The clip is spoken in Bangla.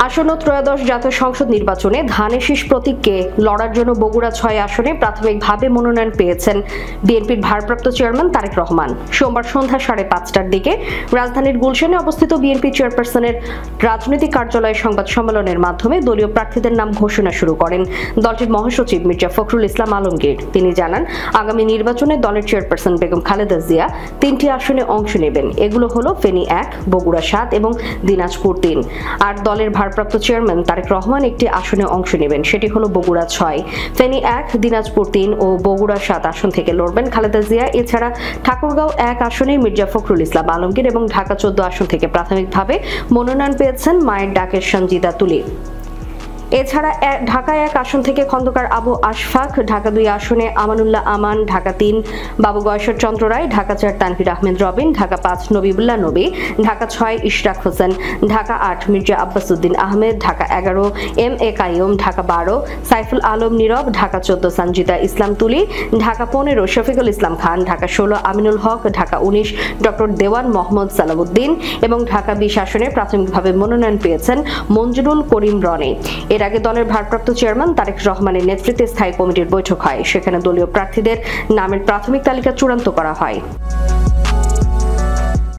আসন্ন ত্রয়োদশ জাতীয় সংসদ নির্বাচনে ধানের শীষ প্রতীককে লড়ার জন্য বগুড়া ৬ আসনে প্রাথমিকভাবে মনোনয়ন পেয়েছেন বিএনপির ভারপ্রাপ্ত চেয়ারম্যান তারেক রহমান। সোমবার সন্ধ্যা ৫:৩০টার দিকে রাজধানীর গুলশানে অবস্থিত বিএনপি চেয়ারপারসনের রাজনৈতিক কার্যালয়ে সংবাদ সম্মেলনের মাধ্যমে দলীয় প্রার্থীদের নাম ঘোষণা শুরু করেন দলটির মহাসচিব মির্জা ফখরুল ইসলাম আলমগীর। তিনি জানান, আগামী নির্বাচনে দলের চেয়ারপারসন বেগম খালেদা জিয়া ৩টি আসনে অংশ নেবেন। এগুলো হলো ফেনী ১, বগুড়া ৭ এবং দিনাজপুর ৩। আর দলের ভারপ্রাপ্ত চেয়ারম্যান তারেক রহমান একটি আসনে অংশ নেবেন, সেটি হলো বগুড়া ৬। ফেনী ১, দিনাজপুর ৩ ও বগুড়া ৭ আসন থেকে লড়বেন খালেদা জিয়া। এছাড়া ঠাকুরগাঁও ১ আসনে মির্জা ফখরুল ইসলাম আলমগীর এবং ঢাকা ১৪ আসন থেকে প্রাথমিকভাবে মনোনয়ন পেয়েছেন মায়ের ডাকের সঞ্জিদা তুলি। এছাড়া ঢাকা ১ আসন থেকে খন্দকার আবু আশফাক, ঢাকা ২ আসনে আমানুল্লাহ আমান, ঢাকা ৩ বাবু গয়েশ্বর চন্দ্র রায়, ঢাকা ৪ তানভীর আহমেদ রবিন, ঢাকা ৫ নবিবুল্লাহ নবী, ঢাকা ৬ ইশরাক হোসেন, ঢাকা ৮ মির্জা আব্বাস উদ্দিন আহমেদ, ঢাকা ১১ এম.এ. কাইয়ুম, ঢাকা ১২ সাইফুল আলম নীরব, ঢাকা ১৪ সঞ্জিদা ইসলাম তুলি, ঢাকা ১৫ শফিকুল ইসলাম খান, ঢাকা ১৬ আমিনুল হক, ঢাকা ১৯ ডক্টর দেওয়ান মোহাম্মদ সালামউদ্দিন এবং ঢাকা ২০ আসনে প্রাথমিকভাবে মনোনয়ন পেয়েছেন মঞ্জুরুল করিম রনি। এর আগে দলের ভারপ্রাপ্ত চেয়ারম্যান তারেক রহমানের নেতৃত্বে স্থায়ী কমিটির বৈঠক হয়। সেখানে দলীয় প্রার্থীদের নামের প্রাথমিক তালিকা চূড়ান্ত করা হয়।